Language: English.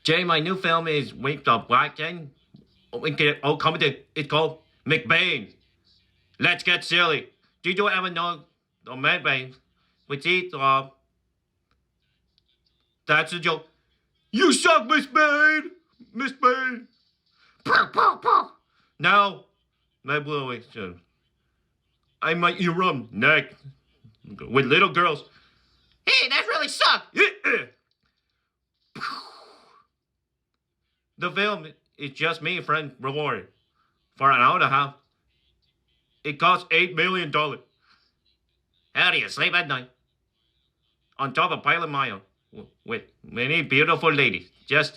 Jay, my new film is with the Black King. Comedy. It's called Mcbain. Let's get silly. Did you ever know the Mcbain? Which is that's a joke. You suck, Miss Bain. Miss Bain. Pow, pow, pow. Now, my boy, I might you run neck with little girls. Hey, that really sucked. The film is just me and friend recording for an hour and a half. It costs $8 million. How do you sleep at night? On top of Pilot Mile with many beautiful ladies. Just